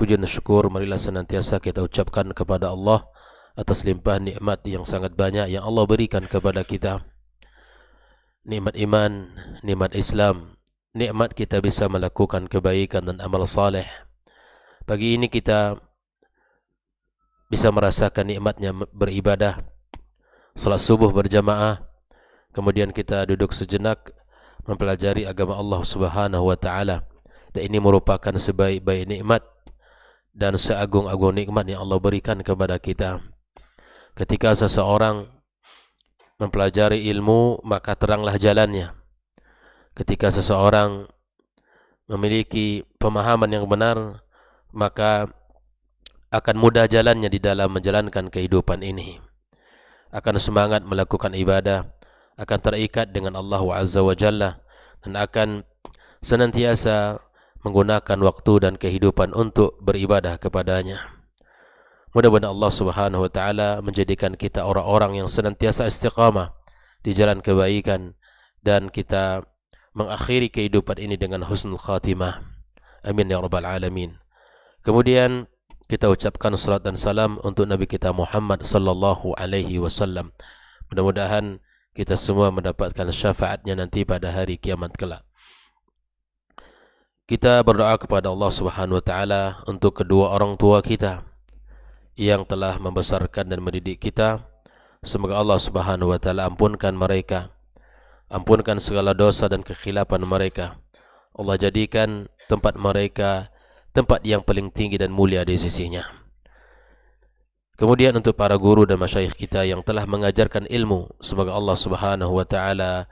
Puji dan syukur marilah senantiasa kita ucapkan kepada Allah atas limpahan nikmat yang sangat banyak yang Allah berikan kepada kita. Nikmat iman, nikmat Islam, nikmat kita bisa melakukan kebaikan dan amal saleh. Pagi ini kita bisa merasakan nikmatnya beribadah, salat subuh berjamaah, kemudian kita duduk sejenak mempelajari agama Allah Subhanahu wa taala. Dan ini merupakan sebaik-baik nikmat dan seagung-agung nikmat yang Allah berikan kepada kita. Ketika seseorang mempelajari ilmu, maka teranglah jalannya. Ketika seseorang memiliki pemahaman yang benar, maka akan mudah jalannya di dalam menjalankan kehidupan ini. Akan semangat melakukan ibadah, akan terikat dengan Allah Azza wa Jalla, dan akan senantiasa menggunakan waktu dan kehidupan untuk beribadah kepadanya. Mudah-mudahan Allah Subhanahu wa taala menjadikan kita orang-orang yang senantiasa istiqamah di jalan kebaikan dan kita mengakhiri kehidupan ini dengan husnul khatimah. Amin ya rabbal alamin. Kemudian kita ucapkan salat dan salam untuk Nabi kita Muhammad sallallahu alaihi wasallam. Mudah-mudahan kita semua mendapatkan syafaatnya nanti pada hari kiamat kelak. Kita berdoa kepada Allah Subhanahu wa taala untuk kedua orang tua kita yang telah membesarkan dan mendidik kita. Semoga Allah Subhanahu wa taala ampunkan mereka, ampunkan segala dosa dan kekhilapan mereka. Allah jadikan tempat mereka tempat yang paling tinggi dan mulia di sisinya. Kemudian untuk para guru dan masyayikh kita yang telah mengajarkan ilmu, semoga Allah Subhanahu wa taala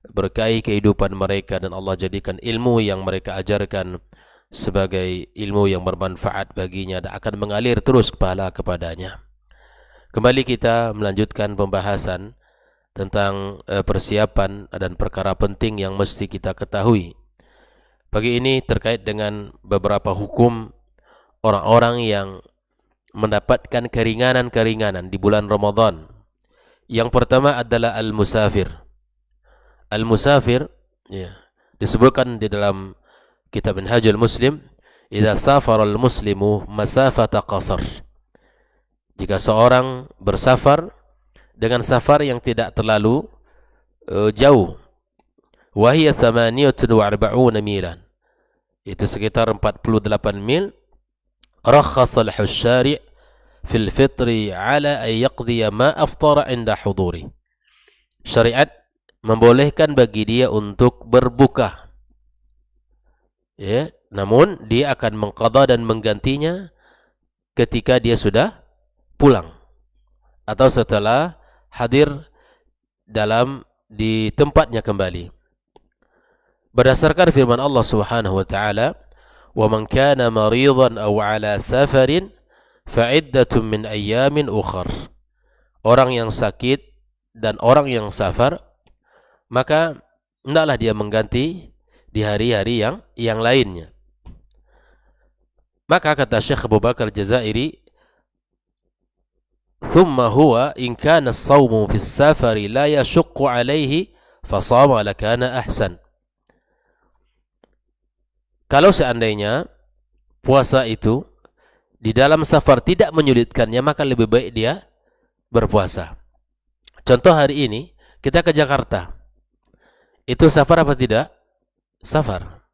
berkahi kehidupan mereka dan Allah jadikan ilmu yang mereka ajarkan sebagai ilmu yang bermanfaat baginya dan akan mengalir terus kepadanya. Kembali kita melanjutkan pembahasan tentang persiapan dan perkara penting yang mesti kita ketahui. Pagi ini terkait dengan beberapa hukum orang-orang yang mendapatkan keringanan-keringanan di bulan Ramadan. Yang pertama adalah al-musafir. Al-musafir ya, disebutkan di dalam kitab Minhajul Muslim, "Idza safara al-muslimu masafata qasar." Jika seorang bersafar dengan safar yang tidak terlalu jauh, wa hiya 48 milan. Itu sekitar 48 mil. Rakhasa lahu asy-syari' fil fitri 'ala an yaqdiya ma aftara 'inda huduri. Syariat membolehkan bagi dia untuk berbuka, ya, namun dia akan mengqadha dan menggantinya ketika dia sudah pulang atau setelah hadir di tempatnya kembali. Berdasarkan firman Allah Subhanahu wa taala, "Wa man kana maridan aw 'ala safarin fa 'iddatun min ayyamin ukhar." Orang yang sakit dan orang yang safar, maka hendaklah dia mengganti di hari-hari yang lainnya. Maka kata Syekh Abu Bakar Jazairi, "Thumma huwa in kana as-sawmu fi as-safari la yashuqqu 'alayhi fa shama lakana ahsan." Kalau seandainya puasa itu di dalam safar tidak menyulitkannya, maka lebih baik dia berpuasa. Contoh hari ini kita ke Jakarta. Itu safar apa tidak? Safar.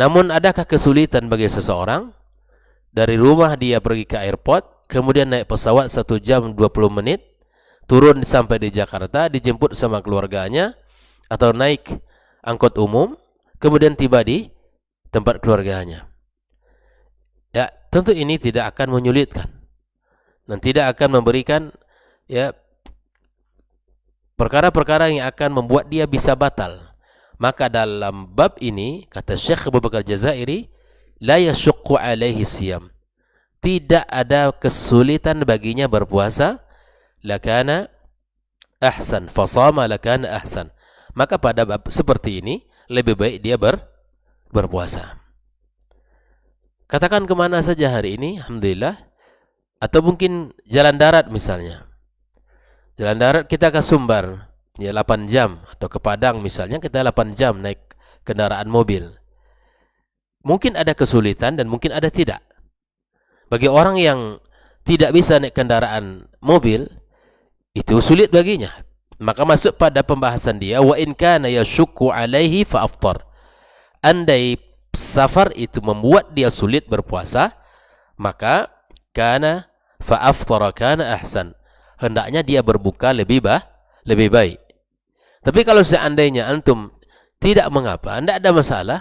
Namun adakah kesulitan bagi seseorang dari rumah dia pergi ke airport, kemudian naik pesawat 1 jam 20 menit, turun sampai di Jakarta, dijemput sama keluarganya, atau naik angkot umum, kemudian tiba di tempat keluarganya? Ya, tentu ini tidak akan menyulitkan dan tidak akan memberikan ya perkara-perkara yang akan membuat dia bisa batal. Maka dalam bab ini kata Syekh Abu Bakar Jazairi, la yashuqqu alaihi siyam. Tidak ada kesulitan baginya berpuasa, lakana ahsan, fasama lakana ahsan. Maka pada bab seperti ini lebih baik dia berpuasa. Katakan kemana saja hari ini, alhamdulillah. Atau mungkin jalan darat misalnya. Jalan darat kita ke Sumbar, ya 8 jam. Atau ke Padang misalnya, kita 8 jam naik kendaraan mobil. mungkin ada kesulitan dan mungkin ada tidak. Bagi orang yang tidak bisa naik kendaraan mobil, itu sulit baginya. Maka masuk pada pembahasan dia, wa in kana yashukku alaihi fa aftar. Andai safar itu membuat dia sulit berpuasa, maka kana fa aftara kana ahsan. Hendaknya dia berbuka lebih baik. Tapi kalau seandainya antum tidak mengapa, tidak ada masalah,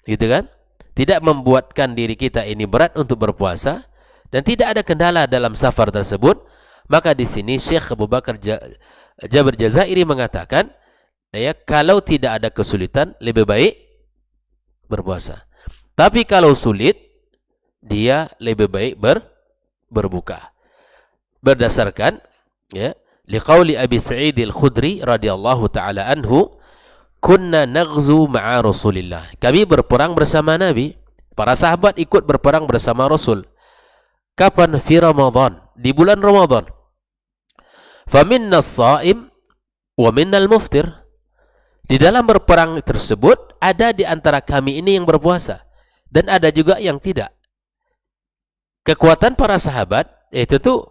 gitu kan? Tidak membuatkan diri kita ini berat untuk berpuasa dan tidak ada kendala dalam safar tersebut, maka di sini Syekh Abu Bakar Jabir Jazairi mengatakan, ya, kalau tidak ada kesulitan lebih baik berpuasa. Tapi kalau sulit, dia lebih baik berbuka. Berdasarkan, ya, liqauli Abi Sa'id Al-Khudri radhiyallahu taala anhu, kunna naghzu ma'a Rasulillah. Kami berperang bersama Nabi. Para sahabat ikut berperang bersama Rasul. Kapan? Fi Ramadan, di bulan Ramadan. Faminna as-sha'im wa minna al-muftir. Di dalam berperang tersebut ada di antara kami ini yang berpuasa dan ada juga yang tidak. Kekuatan para sahabat itu tuh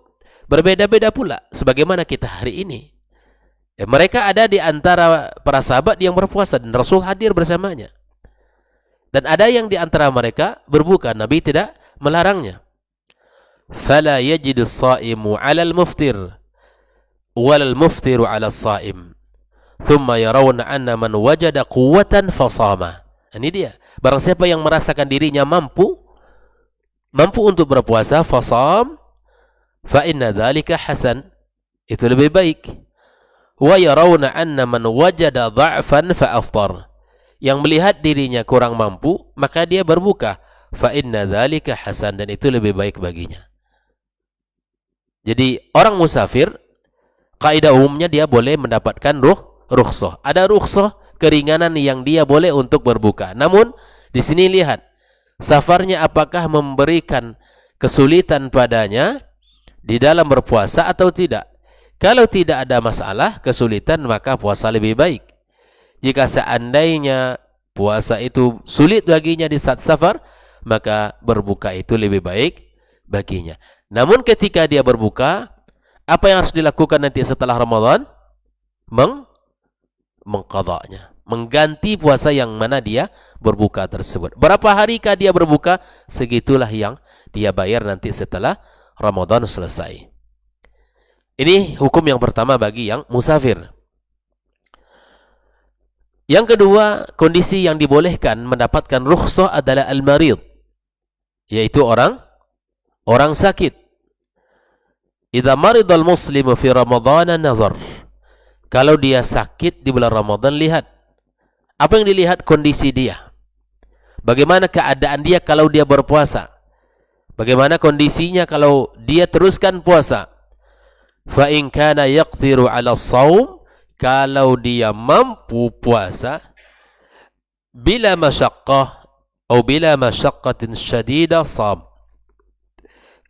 berbeda-beda pula sebagaimana kita hari ini. Ya, mereka ada di antara para sahabat yang berpuasa dan Rasul hadir bersamanya. Dan ada yang di antara mereka berbuka, Nabi tidak melarangnya. Fala yajidu as-sha'imu 'ala al-muftir wal muftiru 'ala as-sha'im. Thumma yarawna anna man wajada quwwatan fasama. Ini dia. Barang siapa yang merasakan dirinya mampu untuk berpuasa, fasam, fa inna dzalika hasan. Itu lebih baik. Wa yarawna anna man wajada dha'fan fa aftar. Yang melihat dirinya kurang mampu, maka dia berbuka. Fa inna dzalika hasan, dan itu lebih baik baginya. Jadi orang musafir, kaidah umumnya dia boleh mendapatkan rukhsah. Ada rukhsah keringanan yang dia boleh untuk berbuka. Namun di sini lihat, safarnya apakah memberikan kesulitan padanya di dalam berpuasa atau tidak. Kalau tidak ada masalah, kesulitan, maka puasa lebih baik. Jika seandainya puasa itu sulit baginya di saat safar, maka berbuka itu lebih baik baginya. Namun ketika dia berbuka, apa yang harus dilakukan nanti setelah Ramadan? Mengqadanya, mengganti puasa yang mana dia berbuka tersebut. Berapa harikah dia berbuka? Segitulah yang dia bayar nanti setelah Ramadan selesai. Ini hukum yang pertama bagi yang musafir. Yang kedua, kondisi yang dibolehkan mendapatkan rukhsah adalah al-marid, yaitu orang sakit. Idza maridal muslimu fi Ramadhan nazar. Kalau dia sakit di bulan Ramadan, lihat. Apa yang dilihat? Kondisi dia. Bagaimana keadaan dia kalau dia berpuasa? Bagaimana kondisinya kalau dia teruskan puasa? Fa in kana yaqdiru 'ala shaum, kalau dia mampu puasa bila masyaqqah atau bila masyaqqatin syadidah sham.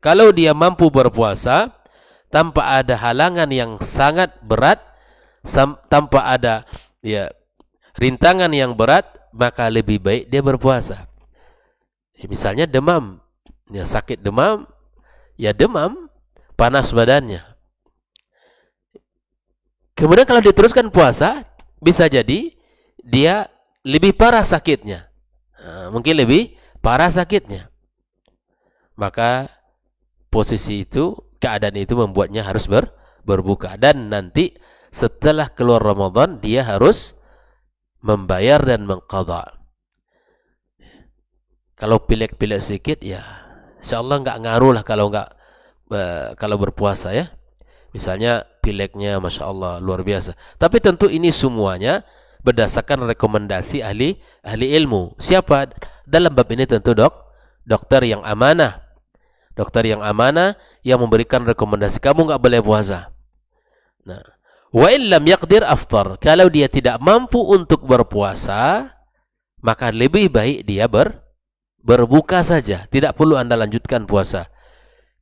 Kalau dia mampu berpuasa tanpa ada halangan yang sangat berat, tanpa ada rintangan yang berat, maka lebih baik dia berpuasa. Misalnya demam, sakit demam, demam, panas badannya. Kemudian kalau diteruskan puasa, bisa jadi dia lebih parah sakitnya. Mungkin lebih parah sakitnya. Maka posisi itu, keadaan itu membuatnya harus berbuka. Dan nanti setelah keluar Ramadan, dia harus membayar dan mengqadha. Kalau pilek-pilek sedikit, insyaallah nggak ngaruh lah kalau berpuasa ya. Misalnya pileknya Masya Allah luar biasa. Tapi tentu ini semuanya berdasarkan rekomendasi ahli ilmu. Siapa dalam bab ini? Tentu dokter yang amanah. Dokter yang amanah yang memberikan rekomendasi, kamu nggak boleh puasa. Nah, wa in lam yaqdir aftar. Kalau dia tidak mampu untuk berpuasa, maka lebih baik dia berbuka saja. Tidak perlu Anda lanjutkan puasa.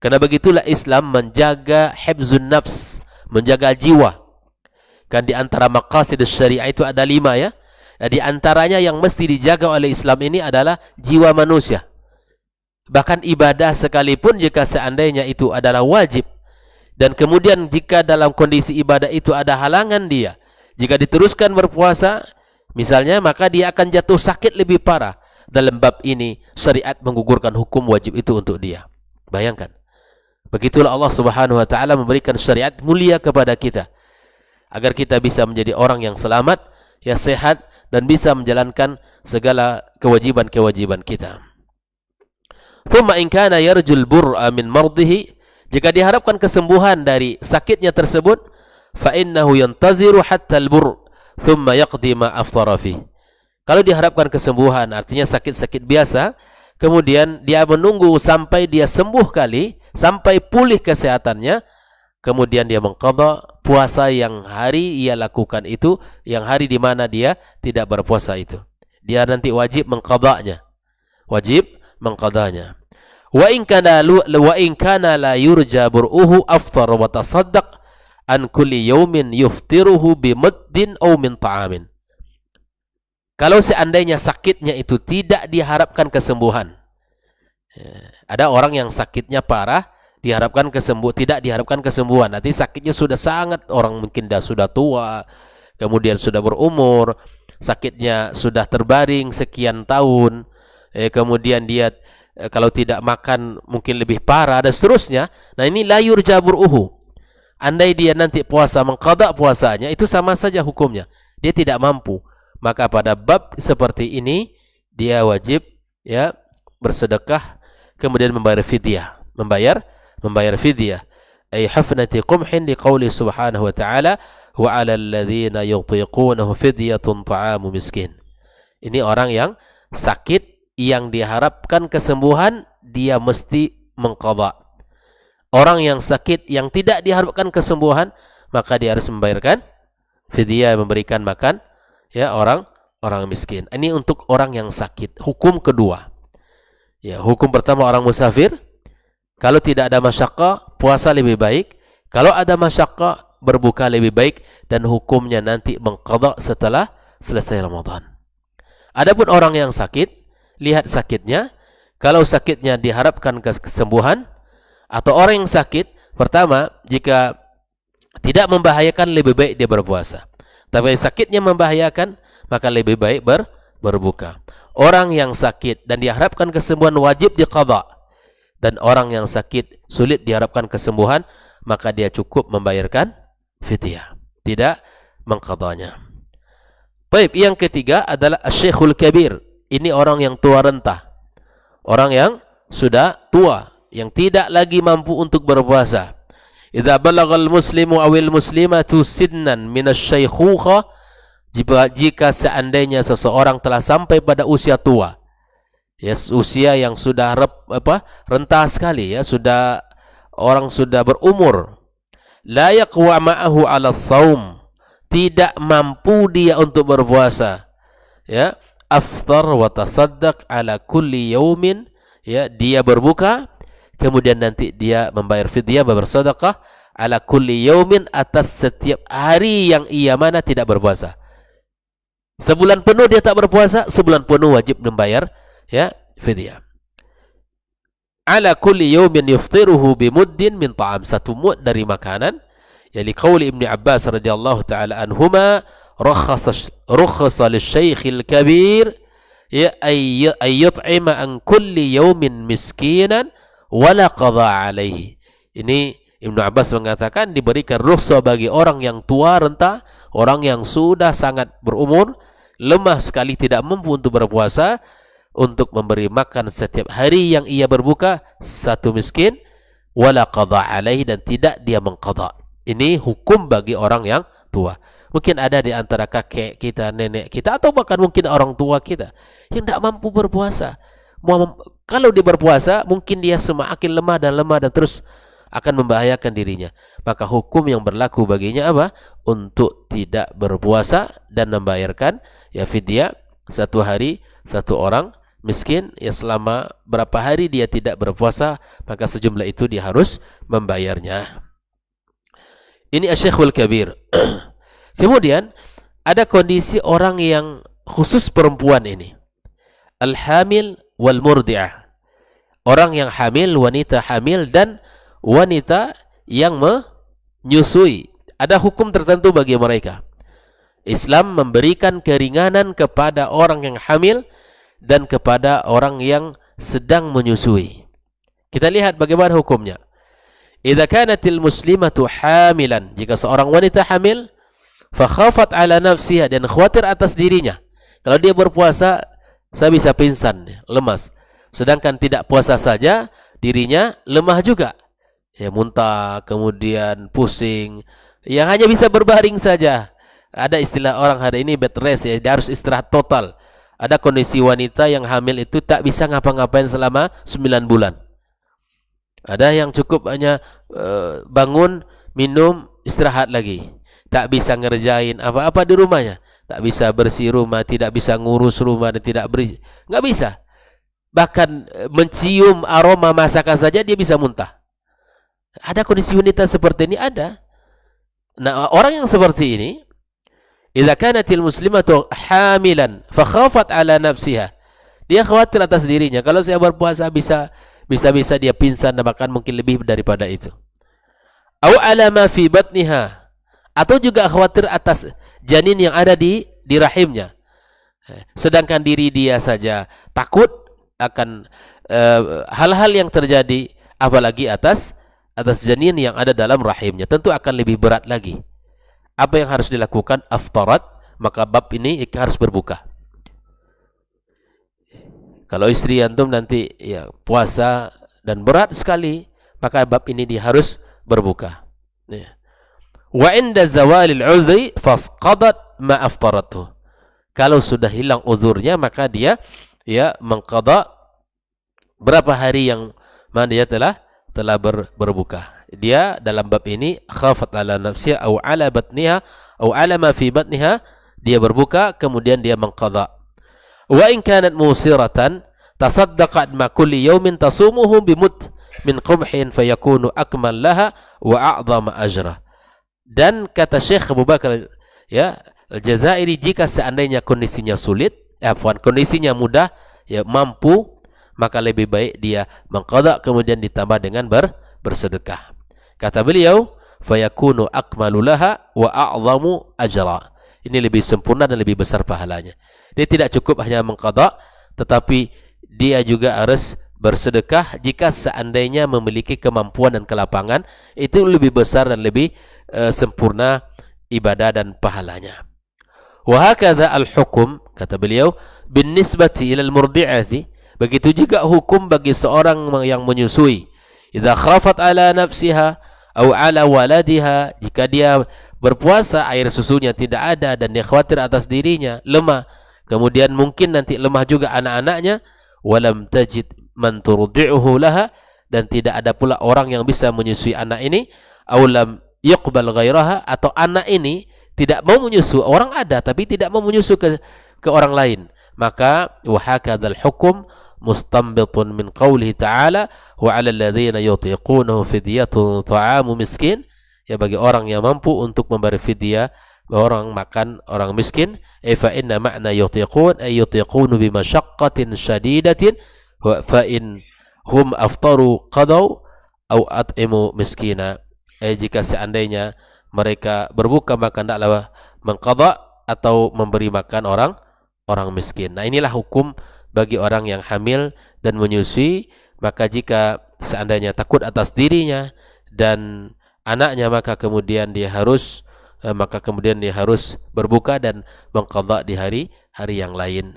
Karena begitulah Islam menjaga hifzun nafs, menjaga jiwa. Kan di antara maqasid syariah itu ada 5 ya. Nah, di antaranya yang mesti dijaga oleh Islam ini adalah jiwa manusia. Bahkan ibadah sekalipun jika seandainya itu adalah wajib, dan kemudian jika dalam kondisi ibadah itu ada halangan dia, jika diteruskan berpuasa misalnya, maka dia akan jatuh sakit lebih parah. Dalam bab ini syariat menggugurkan hukum wajib itu untuk dia. Bayangkan, begitulah Allah Subhanahu wa taala memberikan syariat mulia kepada kita agar kita bisa menjadi orang yang selamat, ya sehat, dan bisa menjalankan segala kewajiban-kewajiban kita. Thumma in kana yarjul bur'a min mardihi, jika diharapkan kesembuhan dari sakitnya tersebut, fa innahu yantaziru hatta al-bur' thumma yaqdi ma aftara fi. Kalau diharapkan kesembuhan, artinya sakit-sakit biasa, kemudian dia menunggu sampai dia sembuh kali, sampai pulih kesehatannya, kemudian dia mengqadha puasa yang hari ia lakukan itu, yang hari di mana dia tidak berpuasa itu. Dia nanti wajib mengqadhanya. Wajib mengqadhanya. Wa in kana la yurja bur'uhu afthar wa tasaddaq an kulli yawmin yuftiruhu bi muddin aw min ta'amin. Kalau seandainya sakitnya itu tidak diharapkan kesembuhan. Ada orang yang sakitnya parah, tidak diharapkan kesembuhan. Nanti sakitnya sudah sangat, orang mungkin sudah tua, kemudian sudah berumur, sakitnya sudah terbaring sekian tahun, kemudian dia kalau tidak makan mungkin lebih parah dan seterusnya. Nah, ini la yurja bur'uhu. Andai dia nanti puasa mengqadha puasanya, itu sama saja hukumnya. Dia tidak mampu. Maka pada bab seperti ini dia wajib ya bersedekah, kemudian membayar fidyah, membayar fidyah, ay hafnati qumhin liqauli subhanahu wa ta'ala wa 'alal ladzina yutiqunahu fidyatun ta'amu miskin. Ini orang yang sakit yang diharapkan kesembuhan, dia mesti mengqadha. Orang yang sakit yang tidak diharapkan kesembuhan, maka dia harus membayarkan fidyah, memberikan makan ya orang miskin. Ini untuk orang yang sakit. Hukum kedua. Ya, hukum pertama orang musafir, kalau tidak ada masyaqqah, puasa lebih baik. Kalau ada masyaqqah, berbuka lebih baik, dan hukumnya nanti mengqadha setelah selesai Ramadan. Adapun orang yang sakit, lihat sakitnya. Kalau sakitnya diharapkan kesembuhan, atau orang yang sakit, pertama, jika tidak membahayakan, lebih baik dia berpuasa. Tapi sakitnya membahayakan, maka lebih baik berbuka. Orang yang sakit dan diharapkan kesembuhan wajib diqadha. Dan orang yang sakit sulit diharapkan kesembuhan, maka dia cukup membayarkan fidyah, tidak mengqadhanya. Baik, yang ketiga adalah asy-syekhul kabir. Ini orang yang tua renta. Orang yang sudah tua, yang tidak lagi mampu untuk berpuasa. Idza balagal muslimu awil muslimatu sinnan minasy-syaikhukhah, jika seandainya seseorang telah sampai pada usia tua, ya usia yang sudah renta sekali, ya orang sudah berumur, la yaqwa ma'ahu 'ala shaum, tidak mampu dia untuk berpuasa, ya aftar wa tasaddaq ala kulli yaumin, ya dia berbuka, kemudian nanti dia membayar fidyah, bersedekah ala kulli yaumin, atas setiap hari yang ia mana tidak berpuasa. Sebulan penuh dia tak berpuasa, sebulan penuh wajib membayar ya fidyah. Ala kulli yaumin yuftiruhu bimuddin min ta'am, satu mud dari makanan. Ya liqauli Ibnu Abbas radhiyallahu taala anhuma, rukhasa lisy-syaikhil kabir ya ay yut'ima an kulli yaumin miskinan wala qadha alaihi. Ini Ibnu Abbas mengatakan diberikan rukhsah bagi orang yang tua renta, orang yang sudah sangat berumur, lemah sekali tidak mampu untuk berpuasa, untuk memberi makan setiap hari yang ia berbuka satu miskin, wala qadha alaihi, dan tidak dia mengqadha. Ini hukum bagi orang yang tua. Mungkin ada di antara kakek kita, nenek kita, atau bahkan mungkin orang tua kita yang tidak mampu berpuasa. Kalau dia berpuasa, mungkin dia semakin lemah dan terus akan membahayakan dirinya. Maka hukum yang berlaku baginya apa? Untuk tidak berpuasa dan membayarkan ya fidyah, satu hari satu orang miskin, ya selama berapa hari dia tidak berpuasa, maka sejumlah itu dia harus membayarnya. Ini asy-syekhul kabir. Kemudian ada kondisi orang yang khusus perempuan ini. Al-hamil wal murdi'ah. Orang yang hamil, wanita hamil dan wanita yang menyusui. Ada hukum tertentu bagi mereka. Islam memberikan keringanan kepada orang yang hamil dan kepada orang yang sedang menyusui. Kita lihat bagaimana hukumnya. Idza kanatil muslimatu hamilan, jika seorang wanita hamil, fa khafat ala nafsiha, dan khawatir atas dirinya. Kalau dia berpuasa, saya bisa pingsan, lemas. Sedangkan tidak puasa saja, dirinya lemah juga. Ya, muntah, kemudian pusing, yang hanya bisa berbaring saja. Ada istilah orang hari ini bed rest, ya, dia harus istirahat total. Ada kondisi wanita yang hamil itu tak bisa ngapa-ngapain selama 9 bulan. Ada yang cukup hanya bangun, minum, istirahat lagi. Tak bisa ngerjain apa-apa di rumahnya. Tak bisa bersih rumah, tidak bisa ngurus rumah, dan tidak nggak bisa. Bahkan mencium aroma masakan saja dia bisa muntah. Ada kondisi wanita seperti ini, ada. Nah, orang yang seperti ini, idza kanatil muslimatu hamilan fa khafat ala nafsiha, dia khawatir atas dirinya. Kalau saya berpuasa bisa dia pingsan, dan bahkan mungkin lebih daripada itu. Au ala ma fi batniha, atau juga khawatir atas janin yang ada di rahimnya. Sedangkan diri dia saja takut akan hal-hal yang terjadi, apalagi atas janin yang ada dalam rahimnya. Tentu akan lebih berat lagi. Apa yang harus dilakukan? Aftarat, maka bab ini harus berbuka. Kalau istri antum nanti ya puasa dan berat sekali, maka bab ini dia harus berbuka. Ya. Wa inda zawalil udhri fasqadat ma aftaratuh. Kalau sudah hilang uzurnya, maka dia ya mengqada berapa hari yang mana dia telah berbuka. Dia dalam bab ini khafat ala nafsiha au ala batniha au ala ma fi batniha, dia berbuka kemudian dia mengqada. Wa in kanat musiratan tasaddaqat ma kulli yawmin tasumuhu bimut min qumhin fayakunu akmal laha wa a'zama ajra. Dan kata Syekh Abu Bakar ya Al-Jazairi, jika seandainya kondisinya sulit, kondisinya mudah, ya mampu, maka lebih baik dia mengqada kemudian ditambah dengan bersedekah. Kata beliau, fayakunu akmalu laha wa a'zamu ajra. Ini lebih sempurna dan lebih besar pahalanya. Dia tidak cukup hanya mengqada, tetapi dia juga harus bersedekah jika seandainya memiliki kemampuan dan kelapangan. Itu lebih besar dan lebih sempurna ibadah dan pahalanya. Wa hakadha al-hukum, kata beliau, bin nisbati ila al-murdi'ati, begitu juga hukum bagi seorang yang menyusui. Idza khafat ala nafsiha au ala waladiha, jika dia berpuasa air susunya tidak ada dan dia khawatir atas dirinya, lemah, kemudian mungkin nanti lemah juga anak-anaknya, walam tajid man turdi'uhu laha, dan tidak ada pula orang yang bisa menyusui anak ini, au lam yuqbal ghairaha, atau anak ini tidak mau menyusu, orang ada tapi tidak mau menyusu ke orang lain, maka wa hakadzal hukum mustanbitun min qawlihi ta'ala wa 'alal ladzina yutiqunahu fidyatun ta'amu miskin, ya bagi orang yang mampu untuk memberi fidyah, orang makan orang miskin. Fa inna ma'na yutiqun ay yutiqunu bi masyaqqatin syadidatin wa fa in hum aftaru qadaw au at'imu miskina. Jika seandainya mereka berbuka, maka hendaklah mengqada atau memberi makan orang miskin. Nah, inilah hukum bagi orang yang hamil dan menyusui. Maka jika seandainya takut atas dirinya dan anaknya, maka kemudian dia harus berbuka dan mengqada di hari yang lain.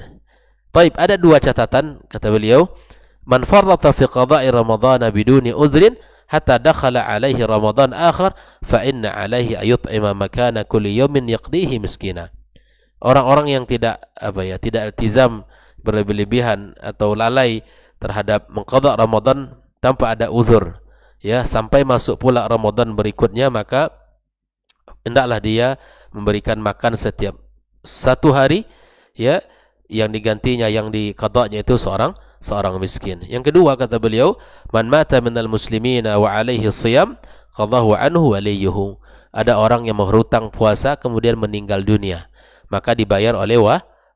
Baik, ada dua catatan kata beliau. Man farrata fi qada'i ramadhana biduni udhrin hatta dakhala alaihi ramadan akhar fa inna alaihi ayut'ima makana kulli yawmin yaqdihi miskina. Orang-orang yang tidak iltizam, berlebihan atau lalai terhadap mengqada Ramadan tanpa ada uzur, ya, sampai masuk pula Ramadan berikutnya, maka hendaklah dia memberikan makan setiap satu hari, ya, yang digantinya, yang diqadanya itu seorang miskin. Yang kedua kata beliau, man mata minal muslimina wa alaihi siyam qadahu anhu waliyuhu. Ada orang yang berhutang puasa kemudian meninggal dunia, maka dibayar oleh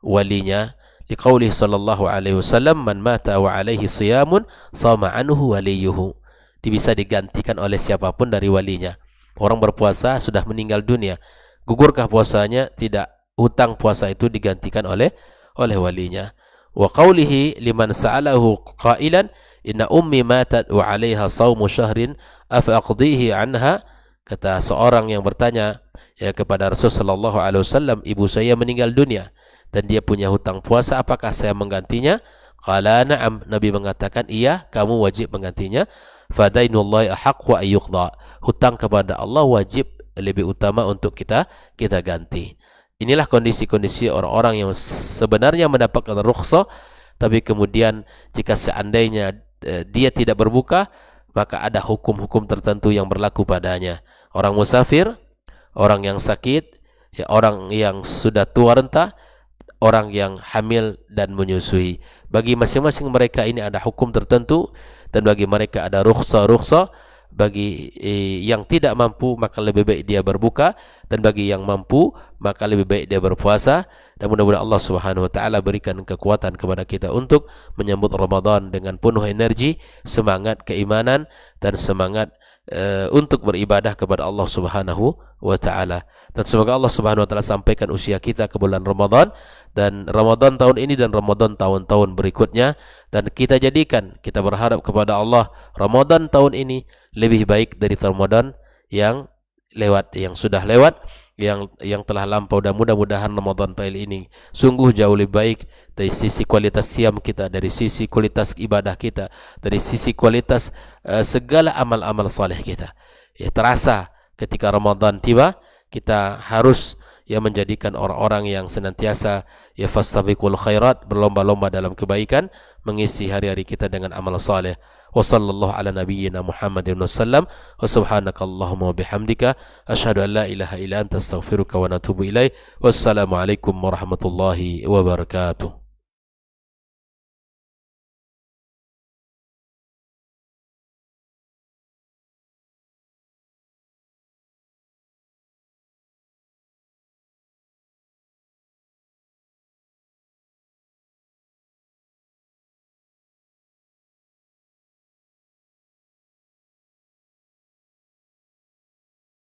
walinya. Liqaulih sallallahu alaihi wasallam, man mata wa alaihi siyamun sama anhu waliyuhu. Bisa digantikan oleh siapapun dari walinya. Orang berpuasa sudah meninggal dunia, gugurkah puasanya? Tidak. Hutang puasa itu digantikan oleh walinya. Wa qaulihi liman sa'alahu qailan inna ummi matat wa 'alaiha shaumu syahrin afa aqdihi anha. Kata seorang yang bertanya ya kepada Rasul sallallahu alaihi wasallam, ibu saya meninggal dunia dan dia punya hutang puasa, apakah saya menggantinya? Qala na'am. Nabi mengatakan, iya, kamu wajib menggantinya. Fadainullahi ahaq wa ayyuqda. Hutang kepada Allah wajib lebih utama untuk kita ganti. Inilah kondisi-kondisi orang-orang yang sebenarnya mendapatkan rukhsah, tapi kemudian jika seandainya dia tidak berbuka, maka ada hukum-hukum tertentu yang berlaku padanya. Orang musafir, orang yang sakit, ya, orang yang sudah tua renta, orang yang hamil dan menyusui. Bagi masing-masing mereka ini ada hukum tertentu, dan bagi mereka ada rukhsah. Bagi yang tidak mampu maka lebih baik dia berbuka, dan bagi yang mampu maka lebih baik dia berpuasa. Dan mudah-mudahan Allah Subhanahu wa taala berikan kekuatan kepada kita untuk menyambut Ramadan dengan penuh energi, semangat keimanan, dan semangat untuk beribadah kepada Allah Subhanahu wa taala. Dan semoga Allah Subhanahu wa taala sampaikan usia kita ke bulan Ramadan, dan Ramadan tahun ini dan Ramadan tahun-tahun berikutnya, dan kita jadikan, kita berharap kepada Allah Ramadan tahun ini lebih baik dari Ramadan yang lewat, yang sudah lewat, yang telah lampau, dan mudah-mudahan Ramadan tahun ini sungguh jauh lebih baik dari sisi kualitas siam kita, dari sisi kualitas ibadah kita, dari sisi kualitas segala amal-amal saleh kita. Ya, terasa ketika Ramadan tiba, kita harus menjadikan orang-orang yang senantiasa fastabiqul khairat, berlomba-lomba dalam kebaikan, mengisi hari-hari kita dengan amal saleh. Wa sallallahu ala nabiyyina Muhammadin wasallam. Wa subhanakallahumma wa bihamdika asyhadu an la ilaha illa anta astaghfiruka wa natubu ilaik. Wassalamu alaikum warahmatullahi wabarakatuh.